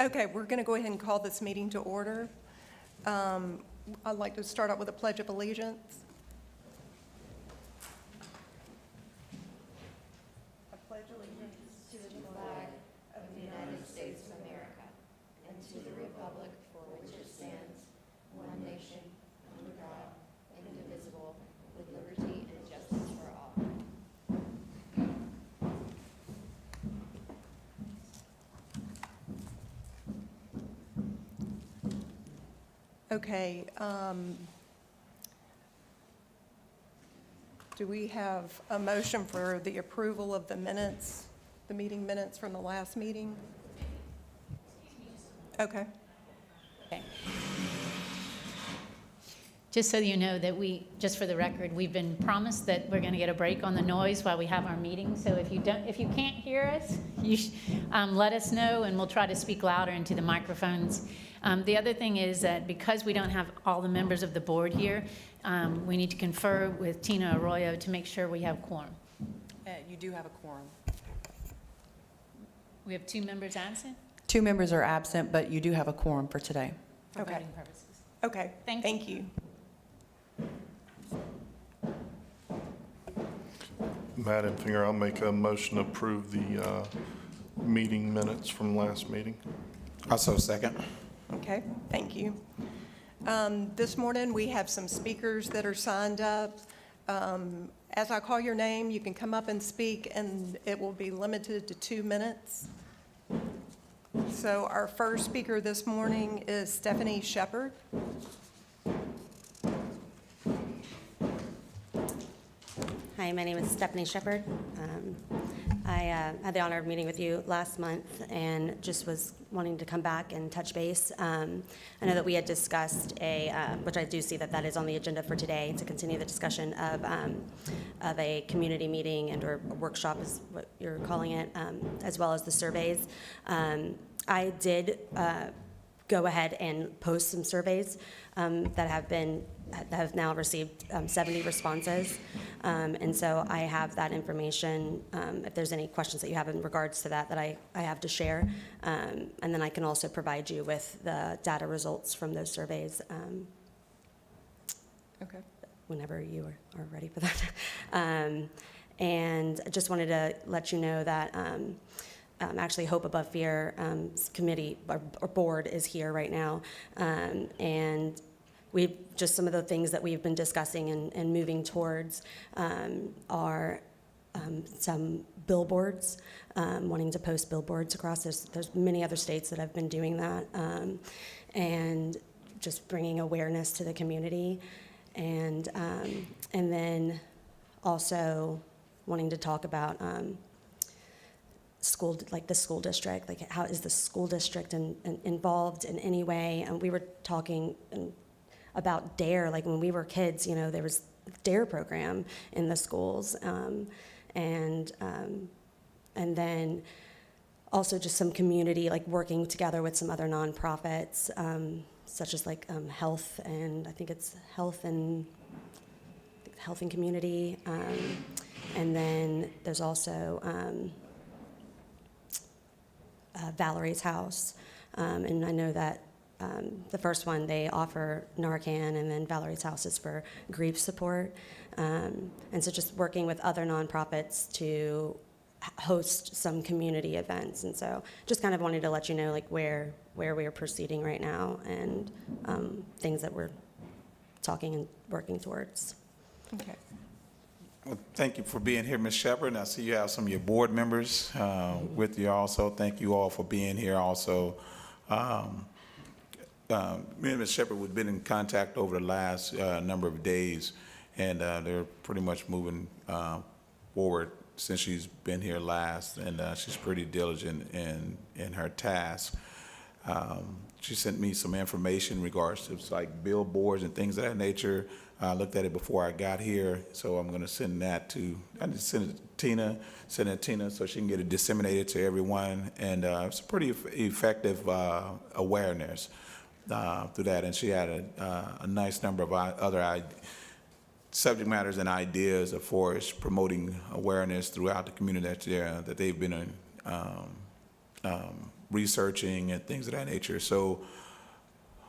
Okay, we're going to go ahead and call this meeting to order. I'd like to start out with a pledge of allegiance. I pledge allegiance To the flag of the United States of America and to the republic for which it stands, one nation, under God, indivisible, with liberty and justice for all. Okay, do we have a motion for the approval of the minutes, the meeting minutes from the last meeting? Okay. Okay. Just so you know that just for the record, we've been promised that we're going to get a break on the noise while we have our meeting. So if you can't hear us, let us know, and we'll try to speak louder into the microphones. The other thing is that because we don't have all the members of the board here, we need to confer with Tina Arroyo to make sure we have quorum. You do have a quorum. We have 2 members absent 2 members are absent, but you do have a quorum for today. for Okay. voting purposes. Okay, Thank you. Madam Finger, I'll make a motion to approve the meeting minutes from last meeting. Also second. Okay, thank you. This morning, we have some speakers that are signed up. As I call your name, you can come up and speak, and it will be limited to 2 minutes. So our first speaker this morning is Stephanie Shepard. Hi, my name is Stephanie Shepard. I had the honor of meeting with you last month and just was wanting to come back and touch base. I know that we had discussed which I do see that is on the agenda for today, to continue the discussion of a community meeting and or workshop is what you're calling it, as well as the surveys. I did go ahead and post some surveys that have now received 70 responses. And so I have that information, if there's any questions that you have in regards to that I have to share. And then I can also provide you with the data results from those surveys Okay. whenever you are ready for that. And I just wanted to let you know that actually Hope Above Fear committee or board is here right now. And we've just some of the things that we've been discussing and moving towards are some billboards, wanting to post billboards across. There's many other states that have been doing that, and just bringing awareness to the community, and then also wanting to talk about the school district, like how is the school district involved in any way? And we were talking about DARE, like when we were kids, there was a DARE program in the schools, and then also just some community, like working together with some other nonprofits, such as health, and I think it's health and community, and then there's also Valerie's House, and I know that the first one, they offer Narcan, and then Valerie's House is for grief support. And so just working with other nonprofits to host some community events. And so just kind of wanted to let you know where we are proceeding right now, and things that we're talking and working towards. Okay. Well, thank you for being here, Ms. Shepard. I see you have some of your board members with you also. Thank you all for being here also. Me and Ms. Shepard, we've been in contact over the last number of days, and they're pretty much moving forward since she's been here last, and she's pretty diligent in her task. She sent me some information in regards to billboards and things of that nature. I looked at it before I got here, so I'm going to send that I just send it to Tina so she can get it disseminated to everyone, and it's a pretty effective awareness through that. And she had a nice number of other subject matters and ideas for promoting awareness throughout the community that they've been researching and things of that nature. So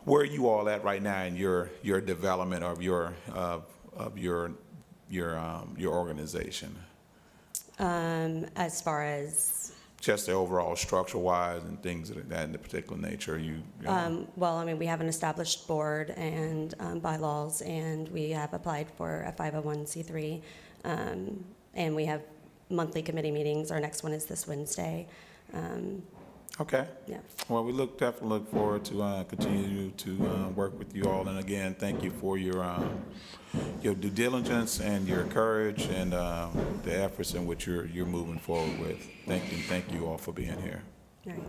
where are you all at right now in your development of your organization? As far as, Just the overall structure-wise and things of that in the particular nature, well, I mean, we have an established board and bylaws, and we have applied for a 501c3, and we have monthly committee meetings. Our next one is this Wednesday. Okay. Yeah. Well, we definitely look forward to continue to work with you all. And again, thank you for your due diligence and your courage and the efforts in which you're moving forward with. Thank you all for being here. All right.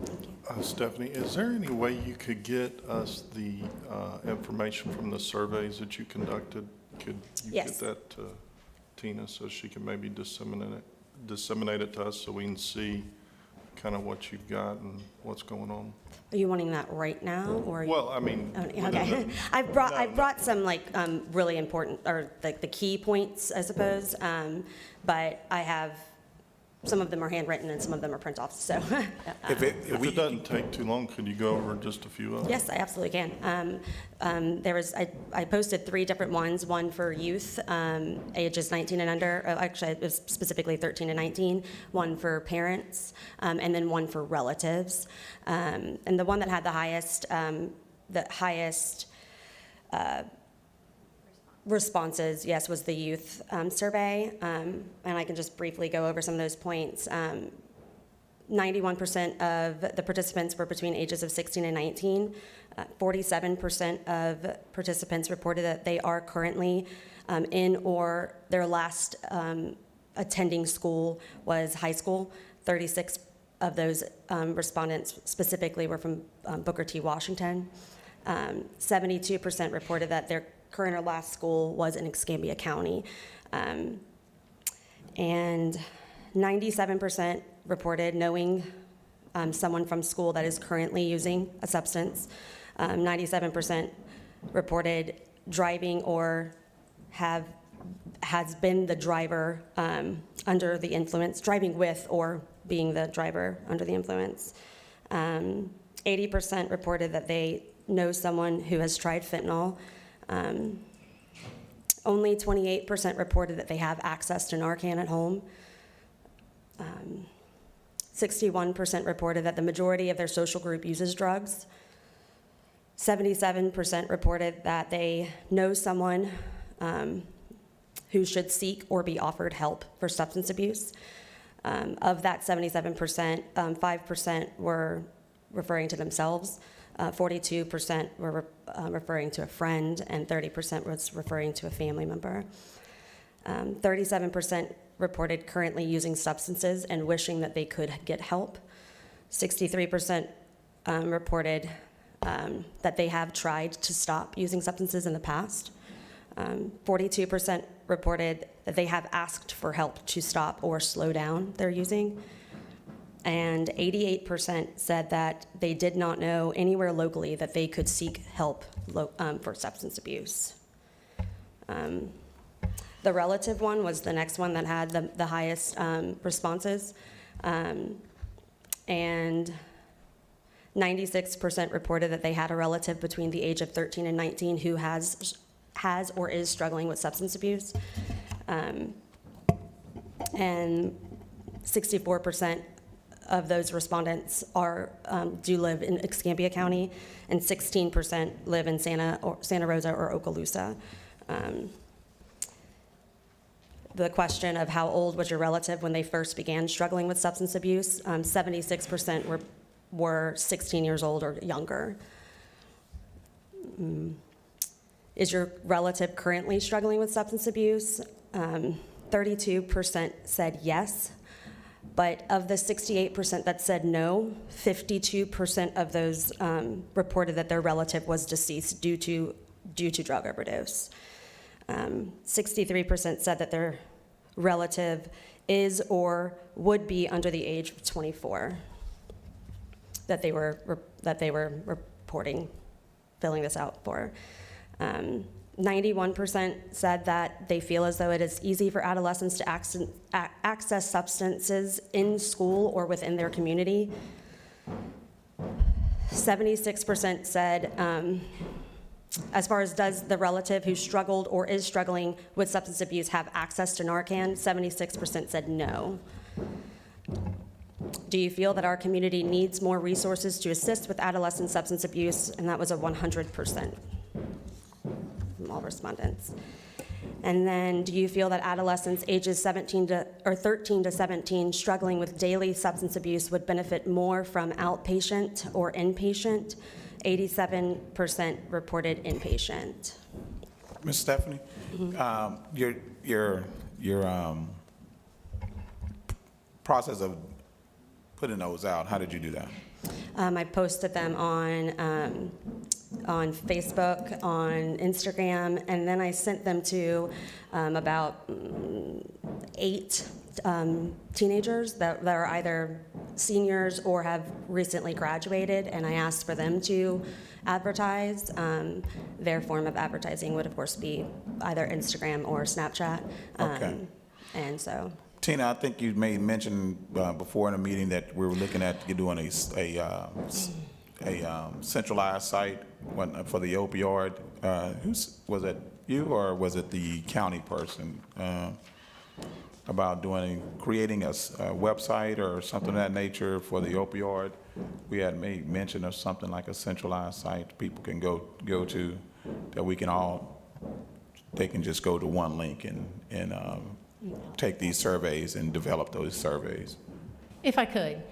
Thank you. Stephanie, is there any way you could get us the information from the surveys that you conducted? Could you Yes. get that to Tina so she can maybe disseminate it to us so we can see kind of what you've got and what's going on? Are you wanting that right now, or? Well, I mean. Oh, okay. I brought some like really important, or like the key points, I suppose. But I have, some of them are handwritten and some of them are print offs, so. If If it doesn't take too long, could you go over just a few of them? Yes, I absolutely can. I posted 3 different ones, one for youth, ages 19 and under, actually, it was specifically 13 and 19, one for parents, and then one for relatives. And the one that had the highest responses, yes, was the youth survey. And I can just briefly go over some of those points. 91% of the participants were between ages of 16 and 19. 47% of participants reported that they are currently in or their last attending school was high school. 36 of those respondents specifically were from Booker T. Washington. 72% reported that their current or last school was in Escambia County. And 97% reported knowing someone from school that is currently using a substance. 97% reported driving or has been the driver under the influence, driving with or being the driver under the influence. 80% reported that they know someone who has tried fentanyl. Only 28% reported that they have access to Narcan at home. 61% reported that the majority of their social group uses drugs. 77% reported that they know someone who should seek or be offered help for substance abuse. Of that 77%, 5% were referring to themselves. 42% were referring to a friend, and 30% was referring to a family member. 37% reported currently using substances and wishing that they could get help. 63% reported that they have tried to stop using substances in the past. 42% reported that they have asked for help to stop or slow down their using. And 88% said that they did not know anywhere locally that they could seek help for substance abuse. The relative one was the next one that had the highest responses. And 96% reported that they had a relative between the age of 13 and 19 who has or is struggling with substance abuse. And 64% of those respondents do live in Escambia County, and 16% live in Santa Rosa or Okaloosa. The question of how old was your relative when they first began struggling with substance abuse, 76% were 16 years old or younger. Is your relative currently struggling with substance abuse? 32% said yes. But of the 68% that said no, 52% of those reported that their relative was deceased due to drug overdose. 63% said that their relative is or would be under the age of 24. That they were reporting, filling this out for. 91% said that they feel as though it is easy for adolescents to access substances in school or within their community. 76% said, as far as does the relative who struggled or is struggling with substance abuse have access to Narcan, 76% said no. Do you feel that our community needs more resources to assist with adolescent substance abuse? And that was a 100% from all respondents. And then, do you feel that adolescents ages 13 to 17 struggling with daily substance abuse would benefit more from outpatient or inpatient? 87% reported inpatient. Ms. Stephanie, your process of putting those out, how did you do that? I posted them on Facebook, on Instagram, and then I sent them to about 8 teenagers that are either seniors or have recently graduated, and I asked for them to advertise. Their form of advertising would, of course, be either Instagram or Snapchat. Okay. And so, Tina, I think you made mention before in a meeting that we were looking at doing a centralized site for the opioid. Was it you or was it the county person about creating a website or something of that nature for the opioid? We had made mention of something like a centralized site people can go to that they can just go to one link and take these surveys and develop those surveys. If I could,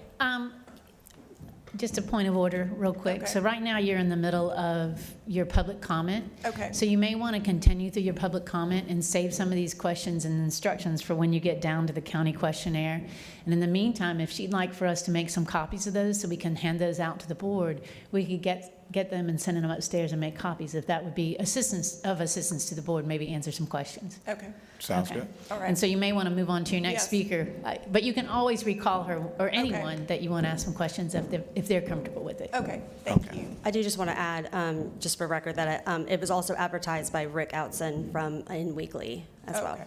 just a point of order real quick. Okay. So right now, you're in the middle of your public comment. Okay. So you may want to continue through your public comment and save some of these questions and instructions for when you get down to the county questionnaire. And in the meantime, if she'd like for us to make some copies of those so we can hand those out to the board, we could get them and send them upstairs and make copies, if that would be assistance to the board, maybe answer some questions. Okay, Sounds Okay. good? all right. And so you may want to move on to your next Yes. speaker. But you can always recall her or anyone that you want to ask some questions if they're comfortable with it. Okay, thank Okay. you. I do just want to add, just for record, that it was also advertised by Rick Outson in Weekly as well. Okay.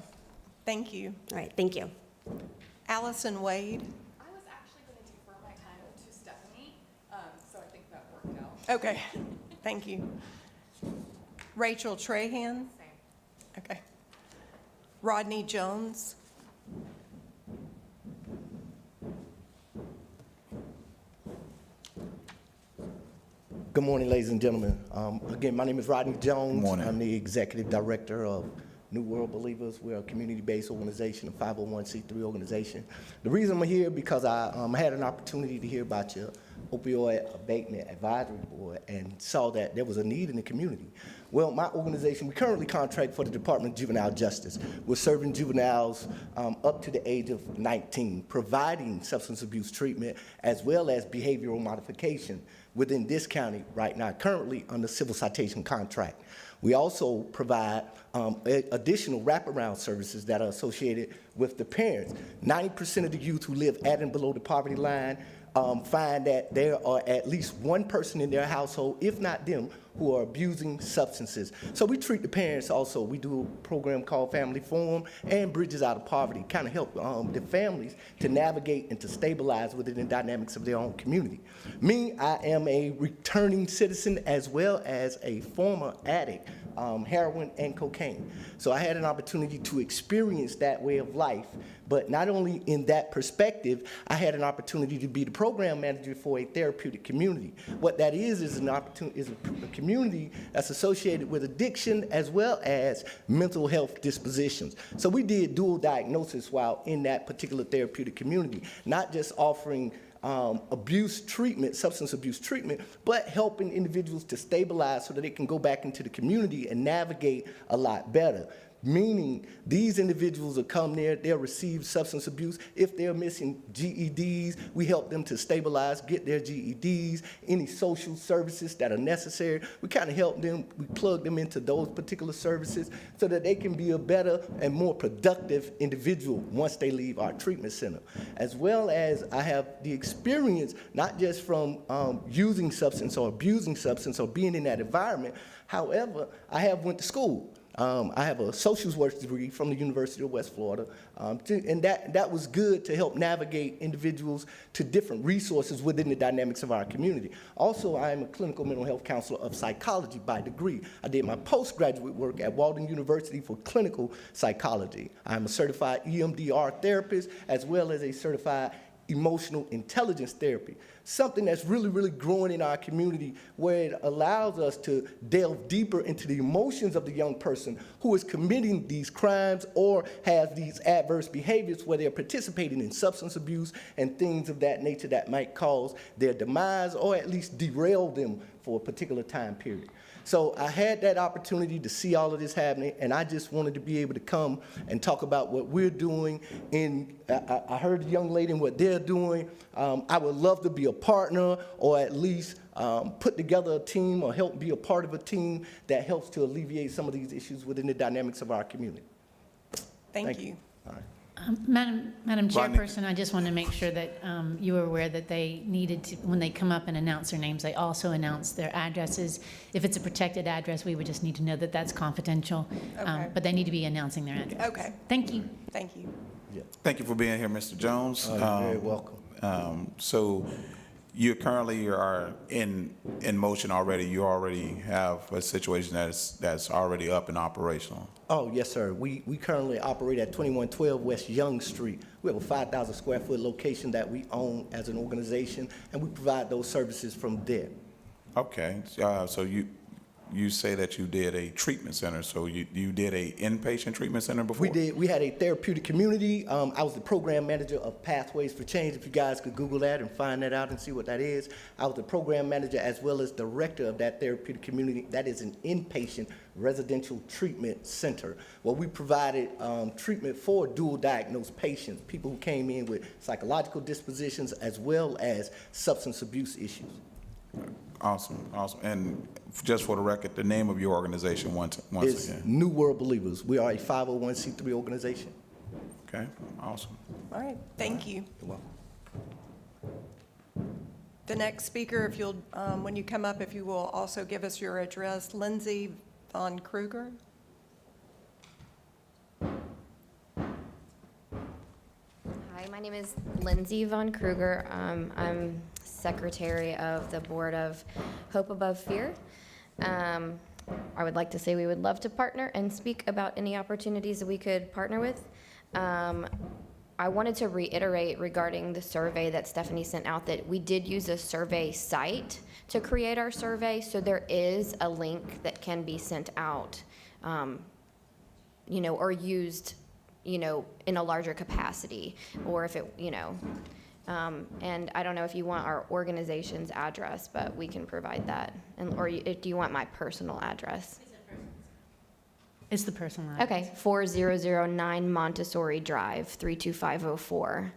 Thank you. All right, thank you. Allison Wade. I was actually going to defer my time to Stephanie, so I think that worked out. Okay, thank you. Rachel Trahan. Same. Okay. Rodney Jones. Good morning, ladies and gentlemen. Again, my name is Rodney Jones. Morning. I'm the Executive Director of New World Believers. We're a community-based organization, a 501c3 organization. The reason I'm here because I had an opportunity to hear about your opioid abatement advisory board and saw that there was a need in the community. Well, my organization, we currently contract for the Department of Juvenile Justice. We're serving juveniles up to the age of 19, providing substance abuse treatment as well as behavioral modification within this county right now, currently under civil citation contract. We also provide additional wraparound services that are associated with the parents. 90% of the youth who live at and below the poverty line find that there are at least one person in their household, if not them, who are abusing substances. So we treat the parents also. We do a program called Family Forum and Bridges Out of Poverty, kind of help the families to navigate and to stabilize within the dynamics of their own community. Me, I am a returning citizen as well as a former addict, heroin and cocaine. So I had an opportunity to experience that way of life, but not only in that perspective, I had an opportunity to be the program manager for a therapeutic community. What that is an opportunity, is a community that's associated with addiction as well as mental health dispositions. So we did dual diagnosis while in that particular therapeutic community, not just offering abuse treatment, substance abuse treatment, but helping individuals to stabilize so that they can go back into the community and navigate a lot better. Meaning these individuals will come there, they'll receive substance abuse. If they're missing GEDs, we help them to stabilize, get their GEDs, any social services that are necessary. We kind of help them, we plug them into those particular services so that they can be a better and more productive individual once they leave our treatment center. As well as I have the experience, not just from using substance or abusing substance or being in that environment, however, I have went to school. I have a social work degree from the University of West Florida, and that was good to help navigate individuals to different resources within the dynamics of our community. Also, I am a clinical mental health counselor of psychology by degree. I did my postgraduate work at Walden University for clinical psychology. I'm a certified EMDR therapist as well as a certified emotional intelligence therapy, something that's really, really growing in our community where it allows us to delve deeper into the emotions of the young person who is committing these crimes or has these adverse behaviors where they're participating in substance abuse and things of that nature that might cause their demise or at least derail them for a particular time period. So I had that opportunity to see all of this happening, and I just wanted to be able to come and talk about what we're doing. I heard the young lady and what they're doing. I would love to be a partner or at least put together a team or help be a part of a team that helps to alleviate some of these issues within the dynamics of our community. Thank you. All right. Madam Rodney. Chairperson, I just want to make sure that you were aware that they needed to, when they come up and announce their names, they also announce their addresses. If it's a protected address, we would just need to know that that's confidential, Okay. but they need to be announcing their address. Okay, Thank you. thank you. Thank you for being here, Mr. Jones. You're very welcome. So you currently are in motion already. You already have a situation that's already up and operational. Oh, yes, sir. We currently operate at 2112 West Young Street. We have a 5,000 square foot location that we own as an organization, and we provide those services from there. Okay, so you say that you did a treatment center, so you did a inpatient treatment center before? We did. We had a therapeutic community. I was the program manager of Pathways for Change. If you guys could Google that and find that out and see what that is. I was the program manager as well as director of that therapeutic community. That is an inpatient residential treatment center where we provided treatment for dual diagnosed patients, people who came in with psychological dispositions as well as substance abuse issues. Awesome, awesome. And just for the record, the name of your organization once It's again. New World Believers. We are a 501c3 organization. Okay, awesome. All right, thank you. You're welcome. The next speaker, if you'll, when you come up, if you will also give us your address, Lindsay Von Kruger. Hi, my name is Lindsay Von Kruger. I'm secretary of the Board of Hope Above Fear. I would like to say we would love to partner and speak about any opportunities that we could partner with. I wanted to reiterate regarding the survey that Stephanie sent out that we did use a survey site to create our survey, so there is a link that can be sent out, or used, in a larger capacity, or if it, and I don't know if you want our organization's address, but we can provide that. Or do you want my personal address? It's the personal address. Okay, 4009 Montessori Drive, 32504.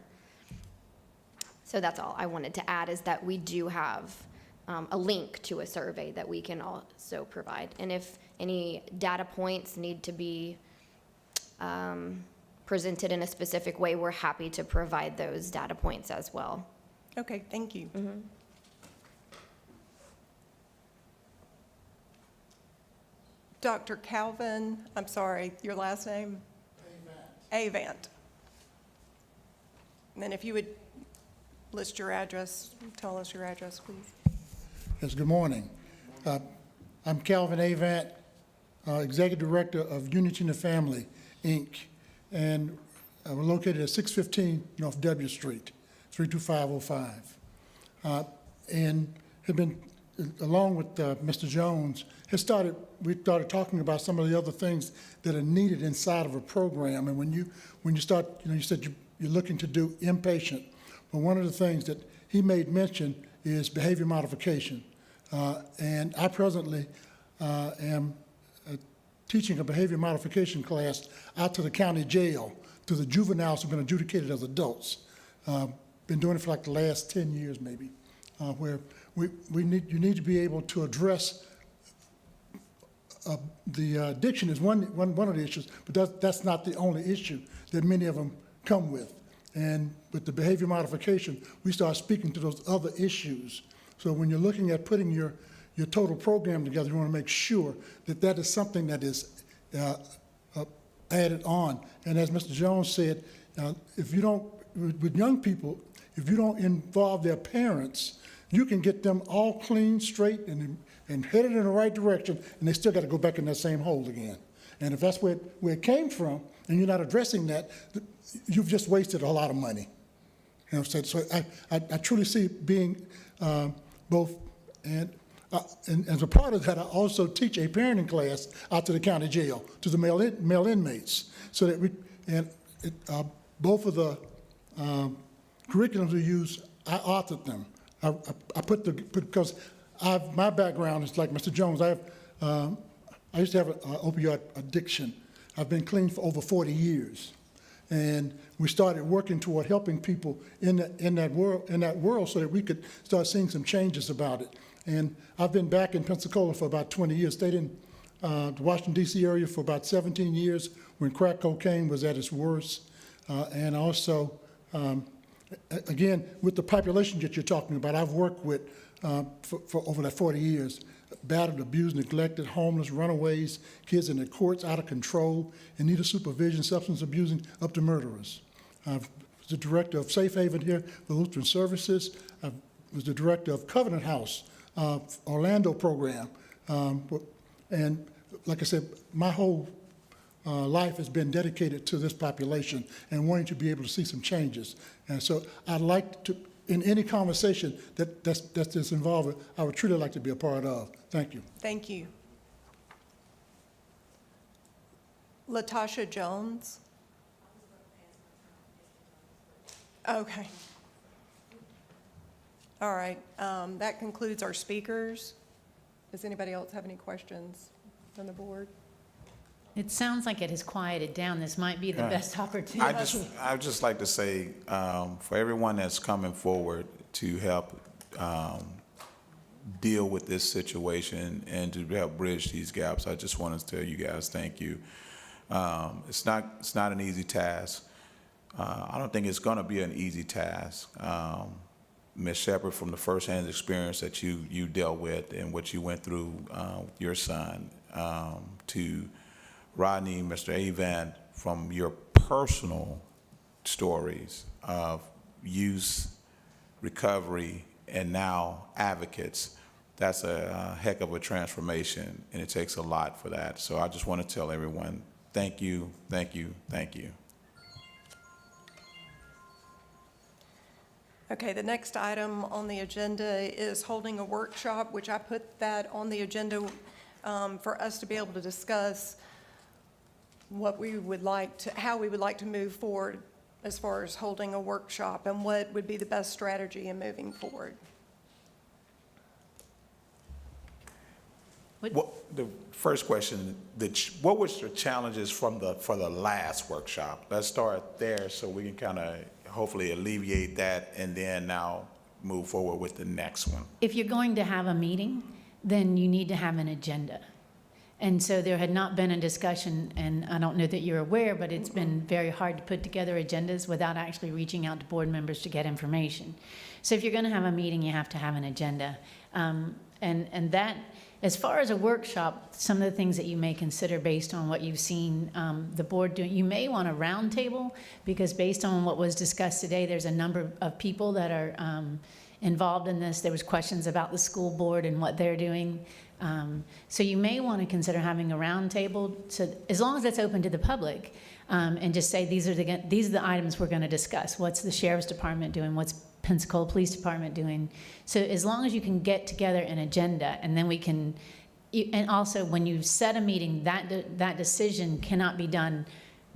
So that's all I wanted to add, is that we do have a link to a survey that we can also provide. And if any data points need to be presented in a specific way, we're happy to provide those data points as well. Okay, thank you. Dr. Calvin, I'm sorry, your last name? Avant. And then if you would list your address, tell us your address, please. Yes, good morning. I'm Calvin Avant, Executive Director of Unity in the Family, Inc., and we're located at 615 North W Street, 32505. And have been, along with Mr. Jones, we started talking about some of the other things that are needed inside of a program. And when you start, you said you're looking to do inpatient. But one of the things that he made mention is behavior modification. And I presently am teaching a behavior modification class out to the county jail to the juveniles who've been adjudicated as adults. Been doing it for like the last 10 years maybe, where you need to be able to address the addiction is one of the issues, but that's not the only issue that many of them come with. And with the behavior modification, we start speaking to those other issues. So when you're looking at putting your total program together, you want to make sure that that is something that is added on. And as Mr. Jones said, if you don't, with young people, if you don't involve their parents, you can get them all clean, straight, and headed in the right direction, and they still got to go back in that same hole again. And if that's where it came from, and you're not addressing that, you've just wasted a lot of money. You know, so I truly see it being both, and as a part of that, I also teach a parenting class out to the county jail, to the male inmates, so that both of the curriculums we use, I authored them. I because my background is like Mr. Jones. I used to have an opioid addiction. I've been clean for over 40 years. And we started working toward helping people in that world so that we could start seeing some changes about it. And I've been back in Pensacola for about 20 years, stayed in the Washington, D.C. area for about 17 years when crack cocaine was at its worst. And also, again, with the population that you're talking about, I've worked with for over that 40 years, battered, abused, neglected, homeless, runaways, kids in the courts out of control, in need of supervision, substance abusing, up to murderers. I was the director of Safe Haven here for Lutheran Services. I was the director of Covenant House, Orlando program. And like I said, my whole life has been dedicated to this population and wanting to be able to see some changes. And so I'd like to, in any conversation that's involved, I would truly like to be a part of. Thank you. Thank you. Latasha Jones. Okay. All right, that concludes our speakers. Does anybody else have any questions from the board? It sounds like it has quieted down. This might be the best opportunity. I'd just like to say, for everyone that's coming forward to help deal with this situation and to help bridge these gaps, I just want to tell you guys thank you. It's not an easy task. I don't think it's going to be an easy task. Ms. Shepard, from the firsthand experience that you dealt with and what you went through with your son, to Rodney, Mr. Avant, from your personal stories of use, recovery, and now advocates, that's a heck of a transformation, and it takes a lot for that. So I just want to tell everyone, thank you, thank you, thank you. Okay, the next item on the agenda is holding a workshop, which I put that on the agenda for us to be able to discuss what we would like to, how we would like to move forward as far as holding a workshop and what would be the best strategy in moving forward. The first question, what was the challenges for the last workshop? Let's start there so we can kind of hopefully alleviate that and then now move forward with the next one. If you're going to have a meeting, then you need to have an agenda. And so there had not been a discussion, and I don't know that you're aware, but it's been very hard to put together agendas without actually reaching out to board members to get information. So if you're going to have a meeting, you have to have an agenda. And that, as far as a workshop, some of the things that you may consider based on what you've seen the board doing, you may want a roundtable, because based on what was discussed today, there's a number of people that are involved in this. There was questions about the school board and what they're doing. So you may want to consider having a roundtable, so as long as it's open to the public, and just say these are the items we're going to discuss. What's the sheriff's department doing? What's Pensacola Police Department doing? So as long as you can get together an agenda, and then we can, and also when you set a meeting, that decision cannot be done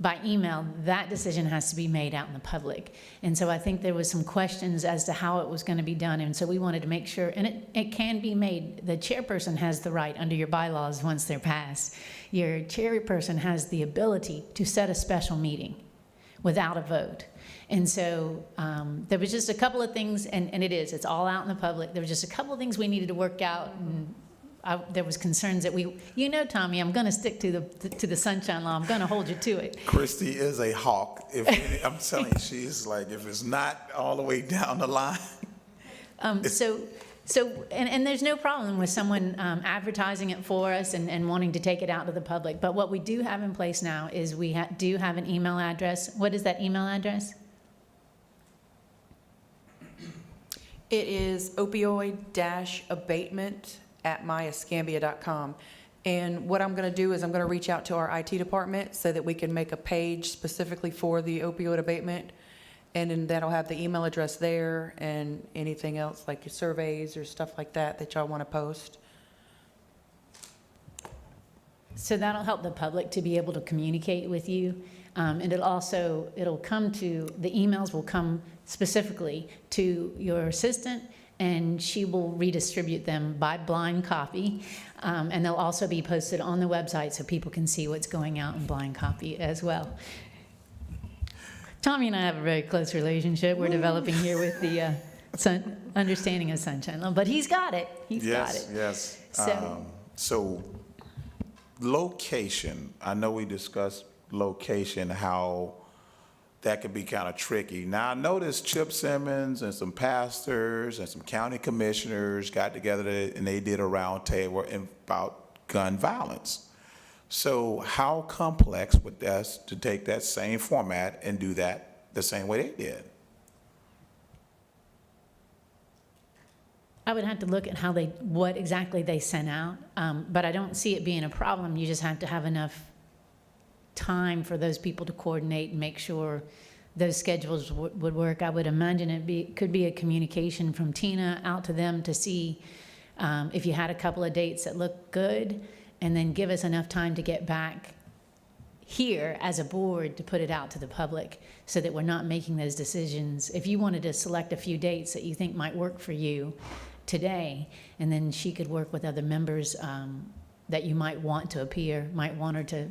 by email. That decision has to be made out in the public. And so I think there was some questions as to how it was going to be done, and so we wanted to make sure, and it can be made, the chairperson has the right under your bylaws once they're passed. Your chairperson has the ability to set a special meeting without a vote. And so there was just a couple of things, and it's all out in the public. There was just a couple of things we needed to work out, and there was concerns that Tommy, I'm going to stick to the sunshine law. I'm going to hold you to it. Christy is a hawk. I'm telling you, she's like, if it's not all the way down the line. So So, and there's no problem with someone advertising it for us and wanting to take it out to the public. But what we do have in place now is we do have an email address. What is that email address? It is opioid-abatement@myescambia.com. And what I'm going to do is I'm going to reach out to our IT department so that we can make a page specifically for the opioid abatement. And then that'll have the email address there and anything else like your surveys or stuff like that y'all want to post. So that'll help the public to be able to communicate with you. And the emails will come specifically to your assistant, and she will redistribute them by blind copy. And they'll also be posted on the website so people can see what's going out in blind copy as well. Tommy and I have a very close relationship we're developing here with the understanding of Sunshine Law, but he's got it. He's got it. Yes, So- so location, I know we discussed location, how that could be kind of tricky. Now, I noticed Chip Simmons and some pastors and some county commissioners got together and they did a roundtable about gun violence. So how complex would that to take that same format and do that the same way they did? I would have to look at what exactly they sent out, but I don't see it being a problem. You just have to have enough time for those people to coordinate and make sure those schedules would work. I would imagine could be a communication from Tina out to them to see if you had a couple of dates that look good, and then give us enough time to get back here as a board to put it out to the public so that we're not making those decisions. If you wanted to select a few dates that you think might work for you today, and then she could work with other members that you might want to appear, might want her to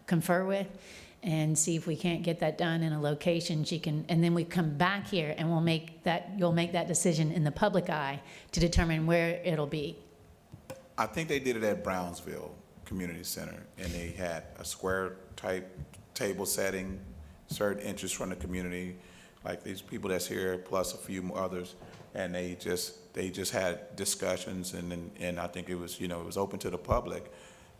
confer with, and see if we can't get that done in a location she can, and then we come back here and you'll make that decision in the public eye to determine where it'll be. I think they did it at Brownsville Community Center, and they had a square type table setting, certain interests from the community, like these people that's here, plus a few others, and they just had discussions, and I think it was, it was open to the public.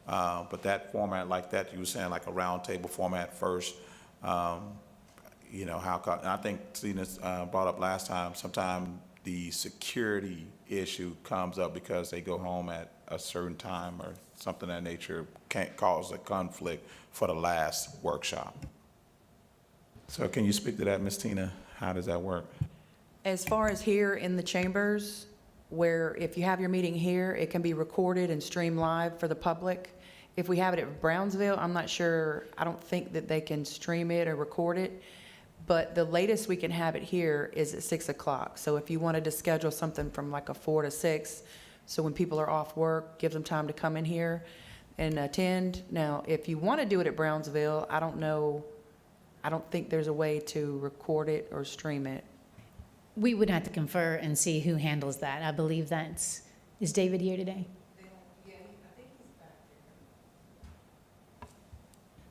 But that format like that, you were saying like a round table format first, and I think Tina brought up last time, sometime the security issue comes up because they go home at a certain time or something of that nature can't cause a conflict for the last workshop. So can you speak to that, Ms. Tina? How does that work? As far as here in the chambers, where if you have your meeting here, it can be recorded and streamed live for the public. If we have it at Brownsville, I'm not sure, I don't think that they can stream it or record it, but the latest we can have it here is at 6 o'clock. So if you wanted to schedule something from like a 4 to 6, so when people are off work, give them time to come in here and attend. Now, if you want to do it at Brownsville, I don't know, I don't think there's a way to record it or stream it. We would have to confer and see who handles that. I believe is David here today?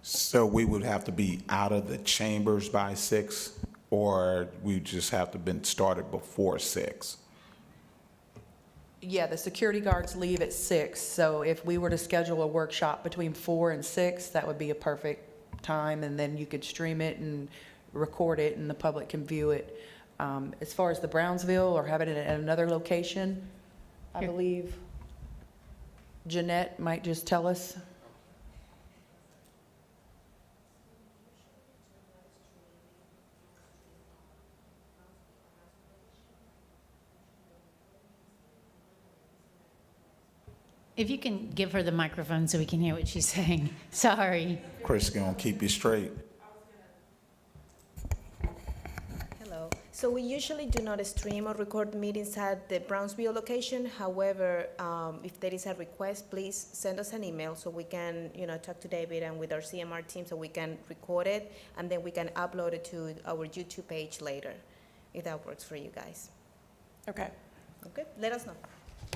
So we would have to be out of the chambers by 6, or we just have to been started before 6? Yeah, the security guards leave at 6, so if we were to schedule a workshop between 4 and 6, that would be a perfect time, and then you could stream it and record it, and the public can view it. As far as the Brownsville or having it at another location, I believe Jeanette might just tell us. If you can give her the microphone so we can hear what she's saying. Sorry. Chris is gonna keep you straight. Hello. So we usually do not stream or record meetings at the Brownsville location. However, if there is a request, please send us an email so we can, talk to David and with our CMR team so we can record it, and then we can upload it to our YouTube page later, if that works for you guys. Okay. Okay, let us know.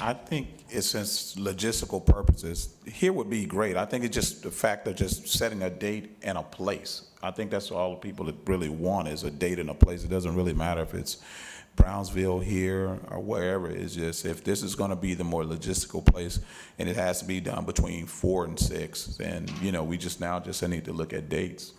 I think it's since logistical purposes, here would be great. I think it's just the fact of just setting a date and a place. I think that's all people that really want is a date and a place. It doesn't really matter if it's Brownsville here or wherever. It's just, if this is gonna be the more logistical place and it has to be done between 4 and 6, then, we just need to look at dates.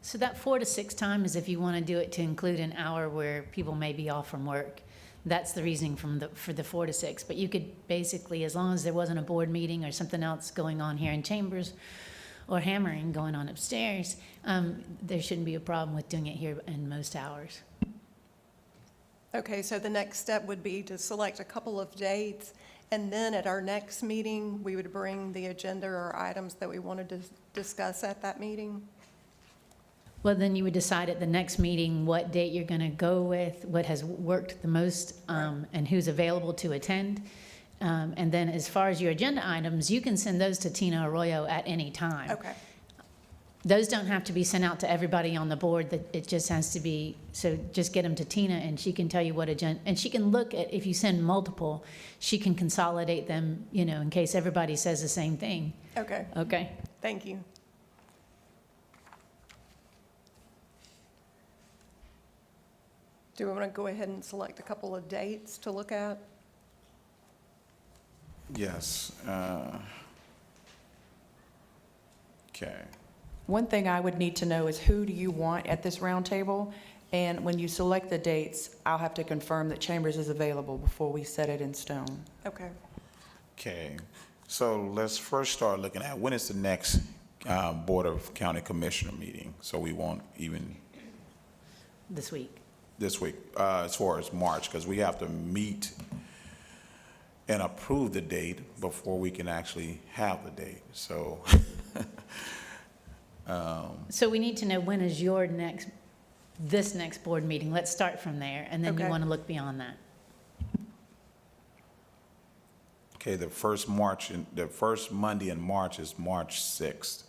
So that 4 to 6 time is if you want to do it to include an hour where people may be off from work. That's the reasoning for the 4 to 6. But you could basically, as long as there wasn't a board meeting or something else going on here in chambers or hammering going on upstairs, there shouldn't be a problem with doing it here in most hours. Okay, so the next step would be to select a couple of dates, and then at our next meeting, we would bring the agenda or items that we wanted to discuss at that meeting? Well, then you would decide at the next meeting what date you're going to go with, what has worked the most, and who's available to attend. And then as far as your agenda items, you can send those to Tina Arroyo at any time. Okay, Those don't have to be sent out to everybody on the board, that it just has to be, so just get them to Tina and she can tell you what agenda, and she can look at, if you send multiple, she can consolidate them, in case everybody says the same thing. okay, Okay? thank you. Do we want to go ahead and select a couple of dates to look at? Yes. Okay. One thing I would need to know is who do you want at this roundtable? And when you select the dates, I'll have to confirm that Chambers is available before we set it in stone. Okay. Okay. So let's first start looking at, when is the next Board of County Commissioner meeting? So we won't even This week. this week, as far as March, because we have to meet and approve the date before we can actually have the date. So, So we need to know, when is your this next board meeting? Let's start from there, and then you Okay. want to look beyond that. okay, the first Monday in March is March 6th.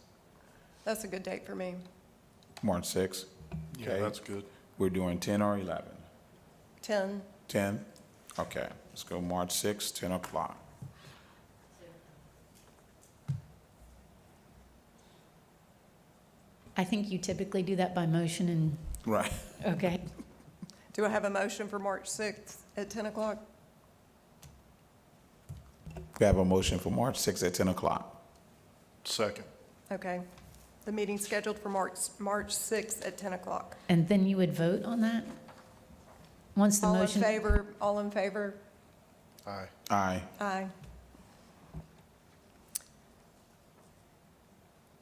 That's a good date for me. March 6th? Yeah, Okay. that's good. We're doing 10 or 11? 10, 10? Okay, let's go March 6th, 10 o'clock. I think you typically do that by motion and, Right. okay? do I have a motion for March 6th at 10 o'clock? We have a motion for March 6th at 10 o'clock. Second. Okay. The meeting's scheduled for March 6th at 10 o'clock. And then you would vote on that? Once the All in motion? favor, all in favor? Aye. Aye. Aye.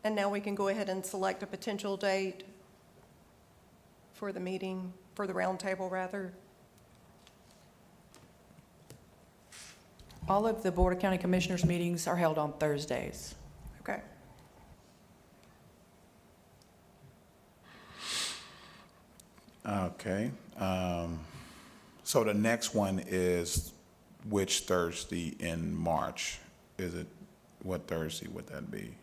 And now we can go ahead and select a potential date for the meeting, for the roundtable, rather. All of the Board of County Commissioners meetings are held on Thursdays. Okay. Okay. So the next one is which Thursday in March? Is it, what Thursday would that be?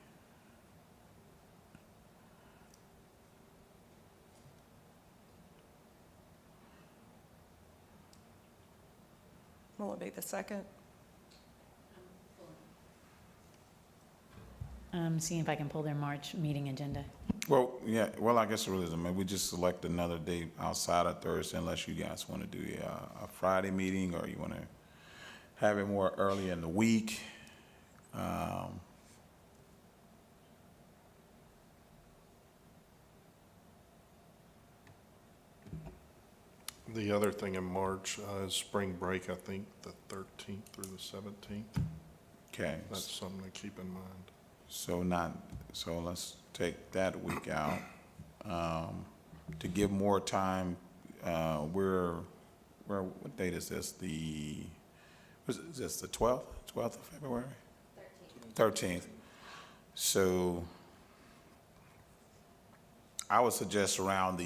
Will it be the 2nd? Seeing if I can pull their March meeting agenda. Well, yeah, well, I guess it really doesn't matter. We just select another date outside of Thursday unless you guys want to do a Friday meeting or you want to have it more early in the week. The other thing in March is spring break, I think, the 13th through the 17th. Okay, That's something to keep in mind. so let's take that week out. To give more time, what date is this? Is this the 12th? 12th of February? 13th. So I would suggest around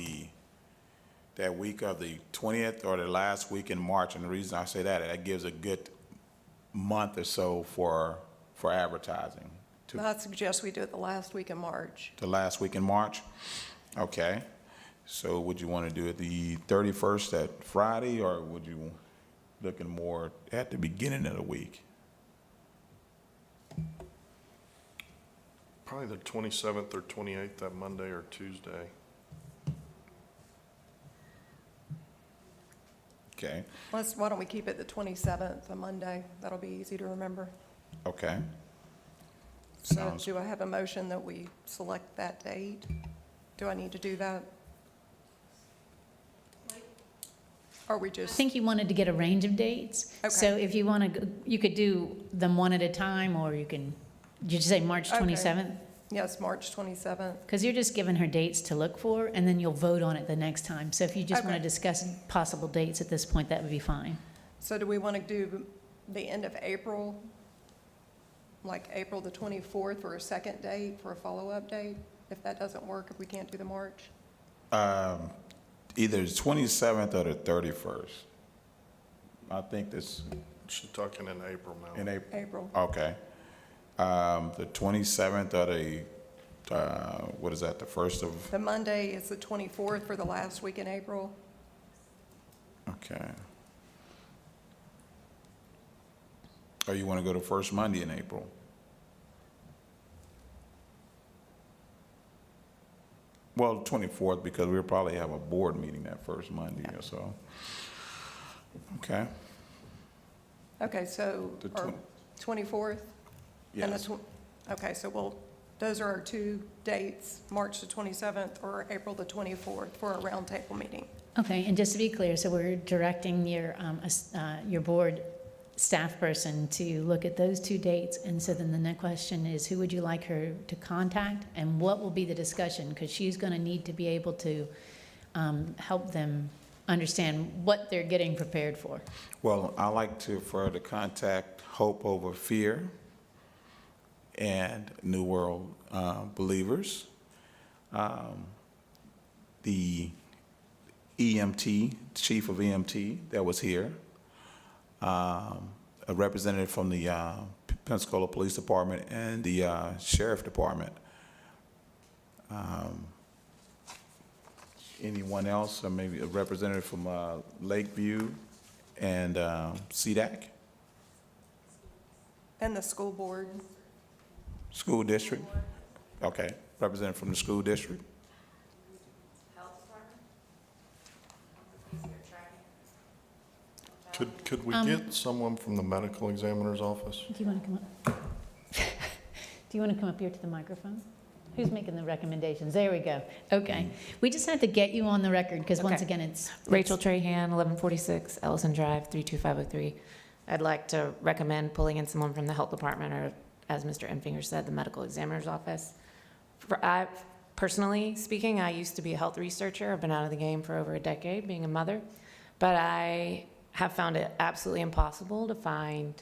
that week of the 20th or the last week in March. And the reason I say that gives a good month or so for advertising. I suggest we do it the last week of March. The last week in March? Okay. So would you want to do it the 31st, that Friday, or would you looking more at the beginning of the week? Probably the 27th or 28th, that Monday or Tuesday. Okay, Why don't we keep it the 27th, a Monday? That'll be easy to remember. okay. So Sounds- do I have a motion that we select that date? Do I need to do that? Or we I just, think you wanted to get a range of dates. Okay. So if you want to, you could do them one at a time, or you can, did you say March Okay. 27th? yes, March 27th. Because you're just giving her dates to look for, and then you'll vote on it the next time. So if you just want to Okay. discuss possible dates at this point, that would be fine. So do we want to do the end of April, like April the 24th for a second date, for a follow-up date? If that doesn't work, if we can't do the March? Either the 27th or the 31st. I think this, She's talking in April now. in April. April. Okay. The 27th or the, what is that, the 1st of, The Monday is the 24th for the last week in April. okay. Or you want to go to first Monday in April? Well, 24th, because we'll probably have a board meeting that first Monday or so. Okay. Okay, so, The or 24th? And the Yes. Okay, so those are our two dates, March the 27th or April the 24th for a roundtable meeting. Okay, and just to be clear, so we're directing your board staff person to look at those two dates, and so then the next question is, who would you like her to contact, and what will be the discussion? Because she's going to need to be able to help them understand what they're getting prepared for. Well, I like for her to contact Hope Over Fear and New World Believers. The EMT, chief of EMT that was here, a representative from the Pensacola Police Department and the Sheriff Department. Anyone else, or maybe a representative from Lakeview and CDAC, And the school board, school district? Okay, representative from the school district. Could we get someone from the medical examiner's office? Do you want to come up? Do you want to come up here to the microphone? Who's making the recommendations? There we go. Okay. We just have to get you on the record, because once Okay. again, it's. Rachel Trahan, 1146 Ellison Drive, 32503. I'd like to recommend pulling in someone from the health department, or as Mr. Enfinger said, the medical examiner's office. Personally speaking, I used to be a health researcher. I've been out of the game for over a decade, being a mother. But I have found it absolutely impossible to find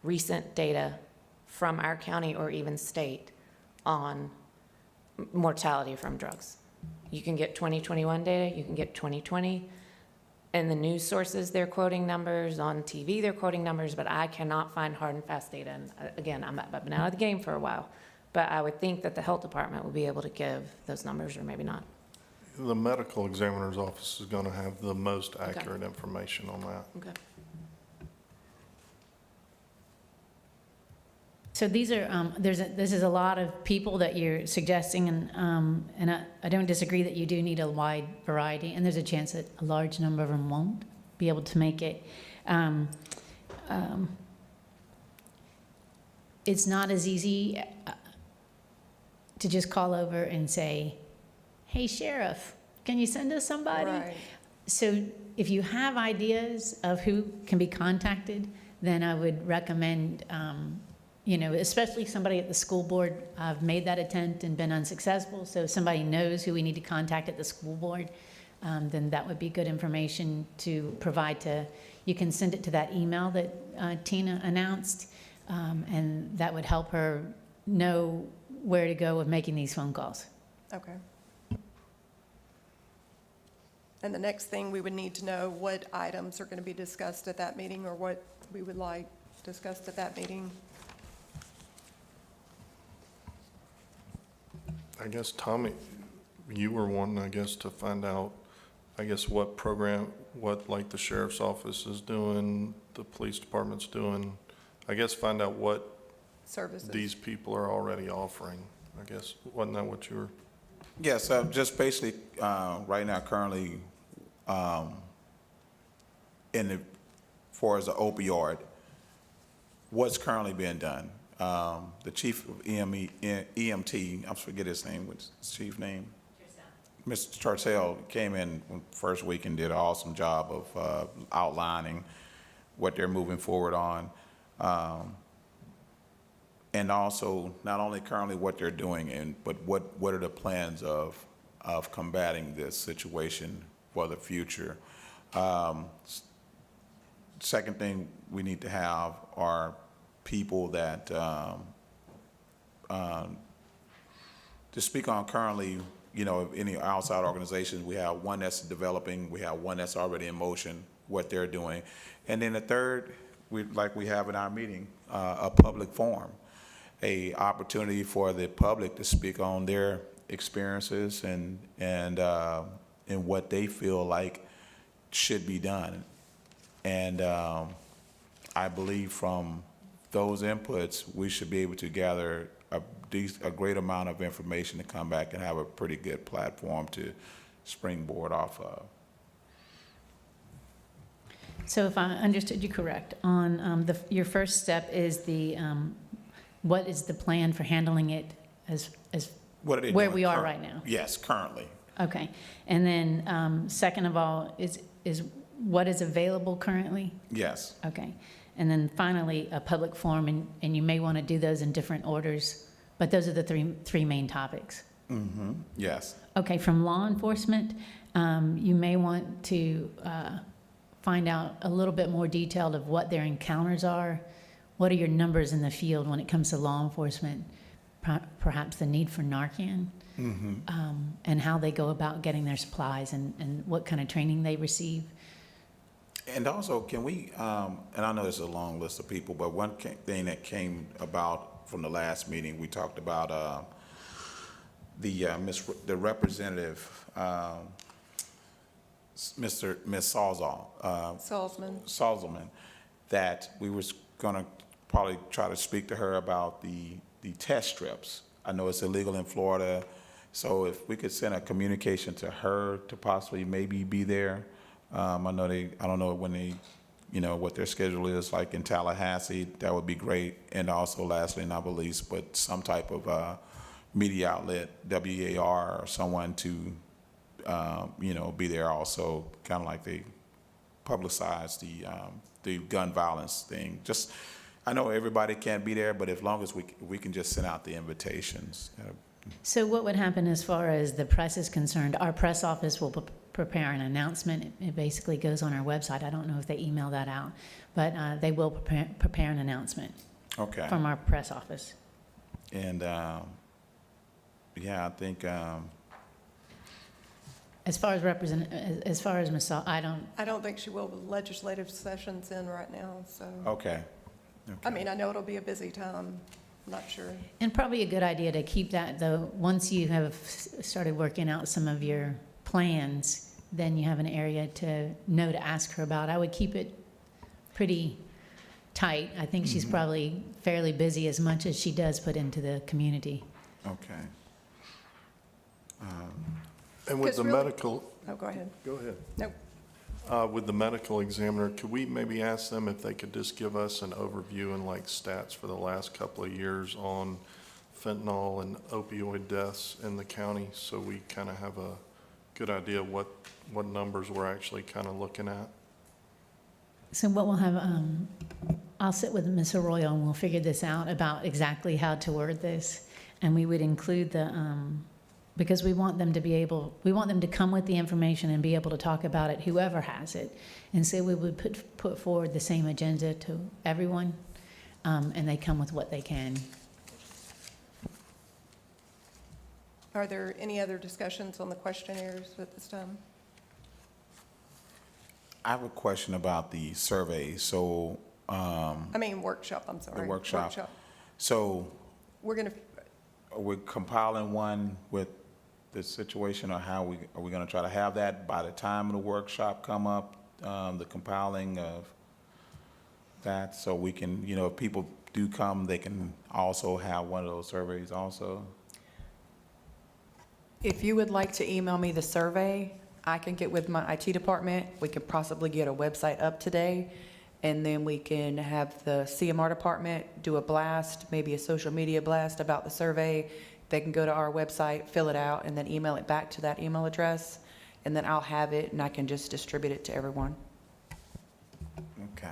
recent data from our county or even state on mortality from drugs. You can get 2021 data, you can get 2020. In the news sources, they're quoting numbers. On TV, they're quoting numbers, but I cannot find hard and fast data. And again, I've been out of the game for a while, but I would think that the health department would be able to give those numbers, or maybe not. The medical examiner's office is going to have the most accurate information on that. Okay. So these are, this is a lot of people that you're suggesting, and I don't disagree that you do need a wide variety, and there's a chance that a large number of them won't be able to make it. It's not as easy to just call over and say, hey, sheriff, can you send us somebody? right? So if you have ideas of who can be contacted, then I would recommend, especially somebody at the school board. I've made that attempt and been unsuccessful, so if somebody knows who we need to contact at the school board, then that would be good information to provide to, you can send it to that email that Tina announced, and that would help her know where to go with making these phone calls. Okay. And the next thing, we would need to know what items are going to be discussed at that meeting, or what we would like discussed at that meeting. I guess, Tommy, you were wanting, I guess, to find out, I guess, what program, what like the sheriff's office is doing, the police department's doing. I guess find out what Services. these people are already offering. I guess, wasn't that what you were? Yes, just basically, right now, currently, far as the opioid, what's currently being done? The chief of EMT, I forget his name, what's his chief name? Mr. Chartel came in first week and did an awesome job of outlining what they're moving forward on. And also, not only currently what they're doing, but what are the plans of combating this situation for the future. Second thing we need to have are people that, to speak on currently, you know, any outside organizations, we have one that's developing, we have one that's already in motion, what they're doing. And then the third, like we have in our meeting, a public forum, a opportunity for the public to speak on their experiences and what they feel like should be done. And I believe from those inputs, we should be able to gather a great amount of information to come back and have a pretty good platform to springboard off of. So if I understood you correct, on your first step is what is the plan for handling it as What are they where doing we are right now? Yes, currently. Okay. And then second of all, is what is available currently? Yes. Okay. And then finally, a public forum, and you may want to do those in different orders, but those are the three main topics. Mm-hmm. Yes. Okay, from law enforcement, you may want to find out a little bit more detailed of what their encounters are. What are your numbers in the field when it comes to law enforcement? Perhaps the need for Narcan, and how they go about getting their supplies and what kind of training they receive. And also, can we, and I know there's a long list of people, but one thing that came about from the last meeting, we talked about the representative, Miss Salzman, that we was gonna probably try to speak to her about the test strips. I know it's illegal in Florida, so if we could send a communication to her to possibly maybe be there. I know I don't know when they, you know, what their schedule is like in Tallahassee, that would be great. And also lastly, not least, but some type of media outlet, WAR or someone to, you know, be there also, kind of like they publicize the gun violence thing. Just, I know everybody can't be there, but as long as we can just send out the invitations. So what would happen as far as the press is concerned? Our press office will prepare an announcement. It basically goes on our website. I don't know if they email that out, but they will prepare an announcement Okay. from our press office. And yeah, I think As far as Ms. Saul, I don't think she will with legislative sessions in right now, so. okay. I mean, I know it'll be a busy time. I'm not sure. And probably a good idea to keep that, though, once you have started working out some of your plans, then you have an area to know to ask her about. I would keep it pretty tight. I think she's probably fairly busy as much as she does put into the community. Okay. And with 'Cause the really- medical, Oh, go ahead. go ahead. Nope. With the medical examiner, could we maybe ask them if they could just give us an overview and like stats for the last couple of years on fentanyl and opioid deaths in the county, so we kind of have a good idea what numbers we're actually kind of looking at? So what we'll have, I'll sit with Ms. Arroyo and we'll figure this out about exactly how to word this. And we would include because we want them to come with the information and be able to talk about it, whoever has it. And so we would put forward the same agenda to everyone, and they come with what they can. Are there any other discussions on the questionnaires at this time? I have a question about the survey. So, I mean, workshop, I'm sorry. the workshop. So, We're going to, are we compiling one with the situation, or are we going to try to have that by the time of the workshop come up, the compiling of that, so we can, you know, if people do come, they can also have one of those surveys also? If you would like to email me the survey, I can get with my IT department, we could possibly get a website up today, and then we can have the CMR department do a blast, maybe a social media blast about the survey. They can go to our website, fill it out, and then email it back to that email address, and then I'll have it, and I can just distribute it to everyone. Okay.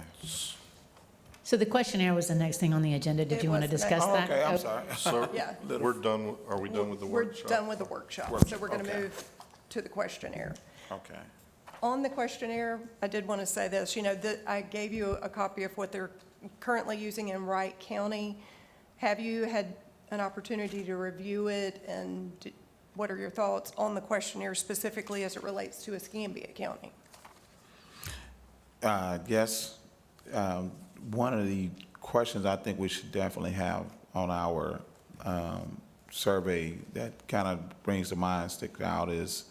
So the questionnaire was the next thing on the agenda. Did It you want to was the discuss Oh, that? okay, I'm sorry. So Yeah. we're done, are we done with the workshop? We're done with the workshop, so we're going to Okay. move to the questionnaire. Okay. On the questionnaire, I did want to say this, you know, that I gave you a copy of what they're currently using in Wright County. Have you had an opportunity to review it, and what are your thoughts on the questionnaire specifically as it relates to Escambia County? Yes. One of the questions I think we should definitely have on our survey that kind of brings to mind, sticks out, is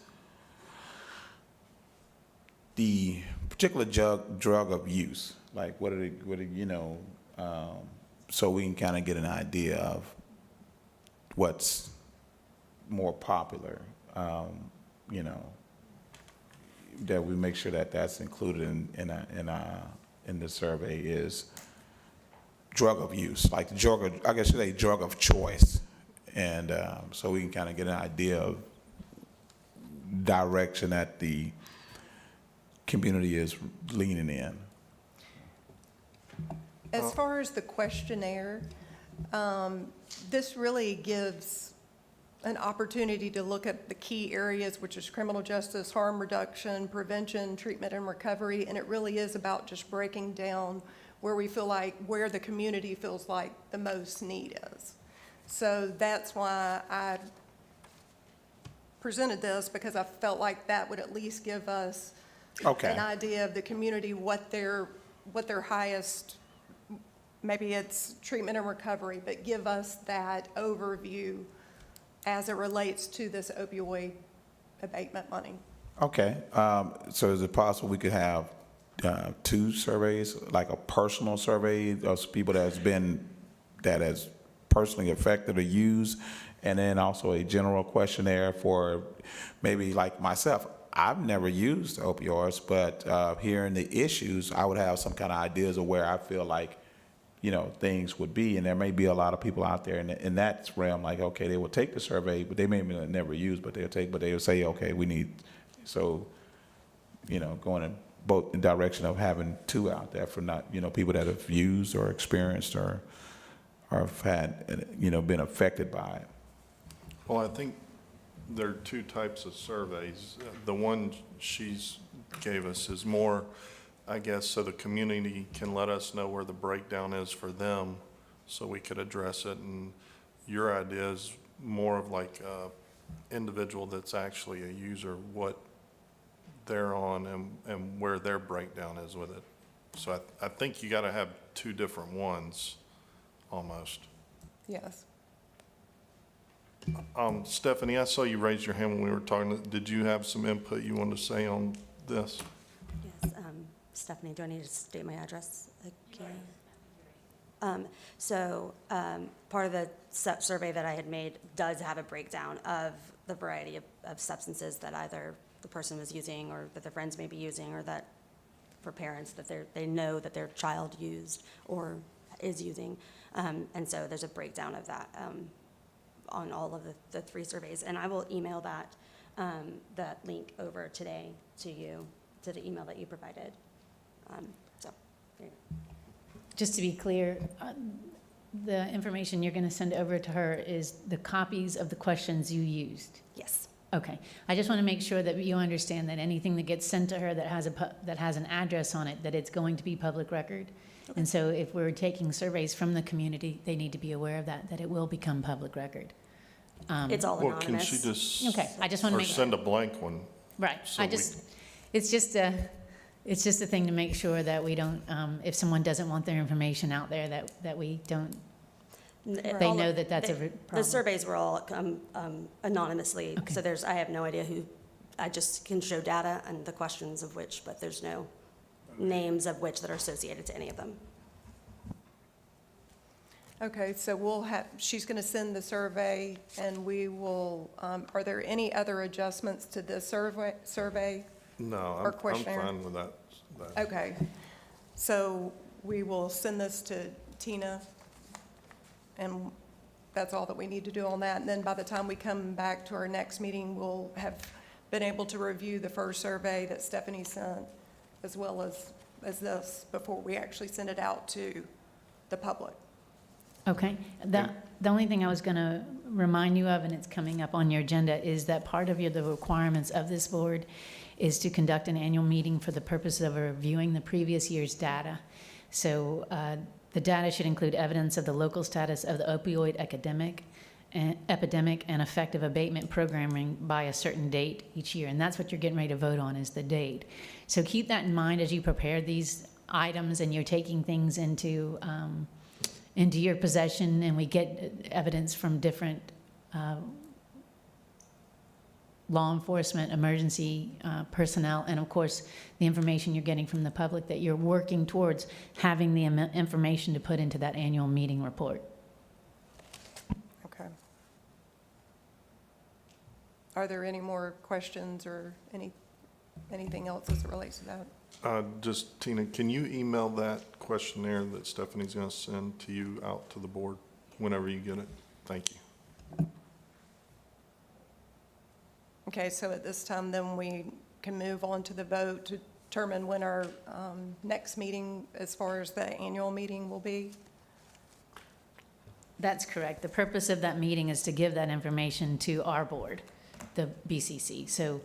the particular drug of use. Like, what are you know, so we can kind of get an idea of what's more popular, you know, that we make sure that that's included in the survey is drug of use, like the drug of, I guess you say drug of choice. And so we can kind of get an idea of direction that the community is leaning in. As far as the questionnaire, this really gives an opportunity to look at the key areas, which is criminal justice, harm reduction, prevention, treatment, and recovery, and it really is about just breaking down where we feel like, where the community feels like the most need is. So that's why I presented this, because I felt like that would at least give us Okay. an idea of the community, what their highest, maybe it's treatment and recovery, but give us that overview as it relates to this opioid abatement money. Okay, so is it possible we could have two surveys, like a personal survey of people that has personally affected or used, and then also a general questionnaire for maybe like myself? I've never used opioids, but hearing the issues, I would have some kind of ideas of where I feel like, you know, things would be. And there may be a lot of people out there in that realm, like, okay, they will take the survey, but they may never use, but they will say, okay, we need, so, you know, going in both the direction of having two out there for not, you know, people that have used or experienced or have had, you know, been affected by it. Well, I think there are two types of surveys. The one she's gave us is more, I guess, so the community can let us know where the breakdown is for them, so we could address it. And your idea is more of like a individual that's actually a user, what they're on and where their breakdown is with it. So I think you got to have two different ones, almost. Yes. Stephanie, I saw you raise your hand when we were talking. Did you have some input you wanted to say on this? Yes, Stephanie, do I need to state my address again? Part of the survey that I had made does have a breakdown of the variety of substances that either the person was using or that their friends may be using, or that for parents that they know that their child used or is using. And so there's a breakdown of that on all of the three surveys. And I will email that link over today to you, to the email that you provided. So, there you go. Just to be clear, the information you're going to send over to her is the copies of the questions you used? Yes. Okay. I just want to make sure that you understand that anything that gets sent to her that has an address on it, that it's going to be public record. And so if we're taking surveys from the community, they need to be aware of that it will become public record. It's all Well, anonymous. can she just? Okay, I just want to Or make. send a blank one. Right, So it's just a thing to make sure that we don't, if someone doesn't want their information out there, that we don't, they know that that's a problem. The surveys were all anonymously, Okay. so I have no idea who, I just can show data and the questions of which, but there's no names of which that are associated to any of them. Okay, so we'll have, she's going to send the survey, and we will, are there any other adjustments to this survey? No, Or I'm questionnaire? fine with that. Okay, so we will send this to Tina, and that's all that we need to do on that. And then by the time we come back to our next meeting, we'll have been able to review the first survey that Stephanie sent, as well as this, before we actually send it out to the public. Okay. The only thing I was going to remind you of, and it's coming up on your agenda, is that part of the requirements of this board is to conduct an annual meeting for the purpose of reviewing the previous year's data. So the data should include evidence of the local status of the opioid epidemic and effective abatement programming by a certain date each year. And that's what you're getting ready to vote on, is the date. So keep that in mind as you prepare these items and you're taking things into your possession, and we get evidence from different law enforcement, emergency personnel, and of course, the information you're getting from the public, that you're working towards having the information to put into that annual meeting report. Okay. Are there any more questions or anything else as it relates to that? Just, Tina, can you email that questionnaire that Stephanie's going to send to you out to the board whenever you get it? Thank you. Okay, so at this time, then we can move on to the vote to determine when our next meeting, as far as the annual meeting, will be. That's correct. The purpose of that meeting is to give that information to our board, the BCC. So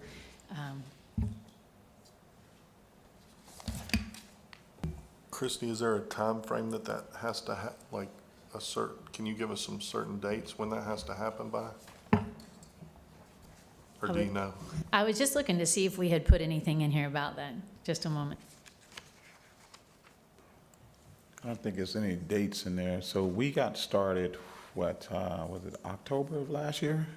Christie, is there a time frame that has to like a certain, can you give us some certain dates when that has to happen by? Or do you know? I was just looking to see if we had put anything in here about that. Just a moment. I don't think there's any dates in there. So we got started, what, was it October of last year?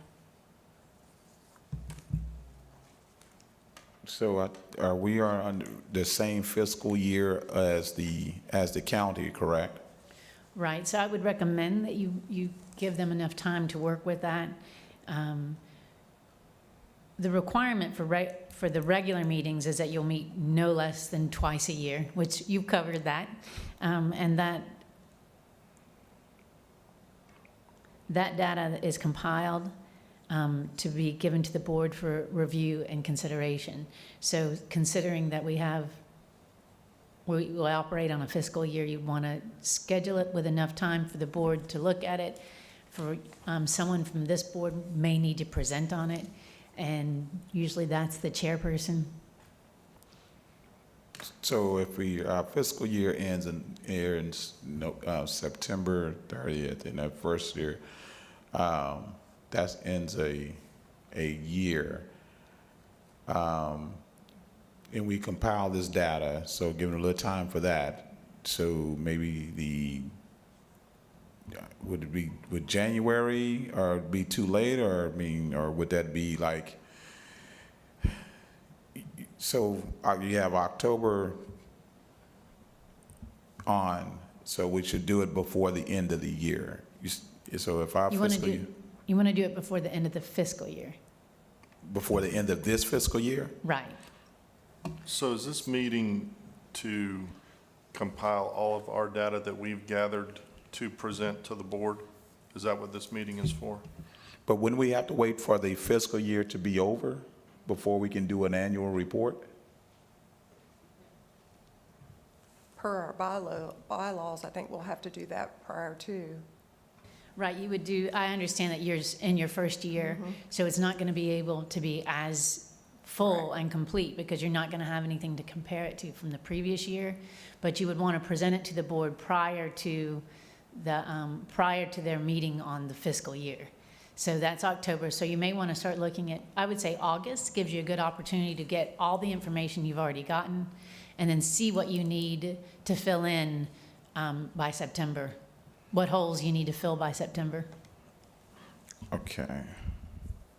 So we are under the same fiscal year as the county, correct? Right, so I would recommend that you give them enough time to work with that. The requirement for the regular meetings is that you'll meet no less than twice a year, which you've covered that. And that data is compiled to be given to the board for review and consideration. So considering that we operate on a fiscal year, you'd want to schedule it with enough time for the board to look at it. For someone from this board may need to present on it, and usually that's the chairperson. So if our fiscal year ends in September 30th, in that first year, that ends a year. And we compile this data, so giving a little time for that. So maybe would January or be too late, or or would that be like, so you have October on, so we should do it before the end of the year. So if our fiscal year, You want to do it before the end of the fiscal year. before the end of this fiscal year? Right. So is this meeting to compile all of our data that we've gathered to present to the board? Is that what this meeting is for? But wouldn't we have to wait for the fiscal year to be over before we can do an annual report? Per our bylaws, I think we'll have to do that prior to. Right, you would do, I understand that you're in your first year, so it's not going to be able to be as full and complete because you're not going to have anything to compare it to from the previous year. But you would want to present it to the board prior to their meeting on the fiscal year. So that's October. So you may want to start looking at, I would say August gives you a good opportunity to get all the information you've already gotten and then see what you need to fill in by September. What holes you need to fill by September. Okay.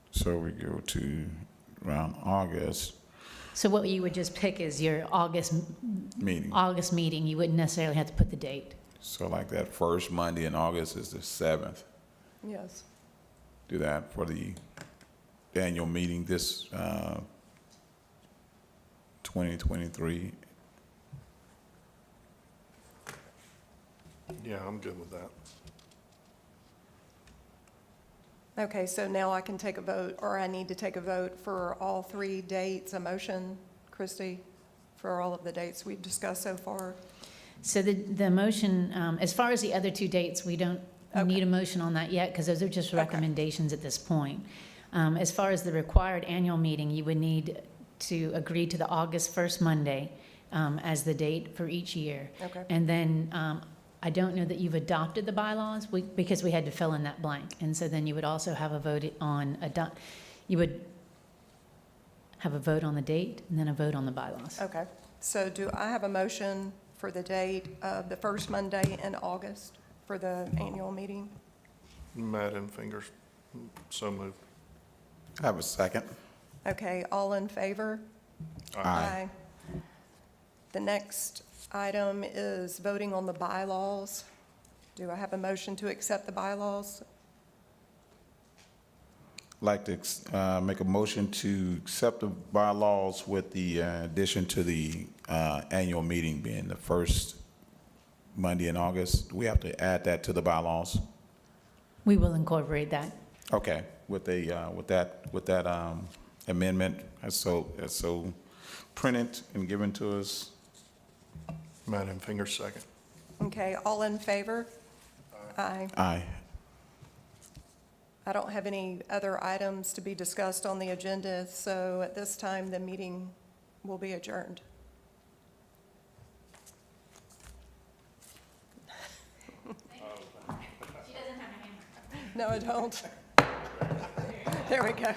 So we go to around August So what you would just pick is your August meeting. meeting. You wouldn't necessarily have to put the date. So like that first Monday in August is the 7th. Yes. Do that for the annual meeting this 2023. Yeah, I'm good with that. Okay, so now I can take a vote, or I need to take a vote for all 3 dates, a motion, Christie, for all of the dates we've discussed so far. So the motion, as far as the other 2 dates, we don't need a motion on that yet, because those are just recommendations at this point. As far as the required annual meeting, you would need to agree to the August 1st Monday as the date for each year. Okay. And then I don't know that you've adopted the bylaws, because we had to fill in that blank. And so then you would also have a vote on, you would have a vote on the date and then a vote on the bylaws. Okay, so do I have a motion for the date of the first Monday in August for the annual meeting? Madden Fingers, so moved. I have a second. Okay, all in favor? Aye. The next item is voting on the bylaws. Do I have a motion to accept the bylaws? Like to make a motion to accept the bylaws with the addition to the annual meeting being the first Monday in August. Do we have to add that to the bylaws? We will incorporate that. Okay, with that amendment, as so printed and given to us. Madden Fingers, second. Okay, all in favor? Aye. Aye. I don't have any other items to be discussed on the agenda, so at this time, the meeting will be adjourned. She doesn't have a hammer. No, I don't. There we go.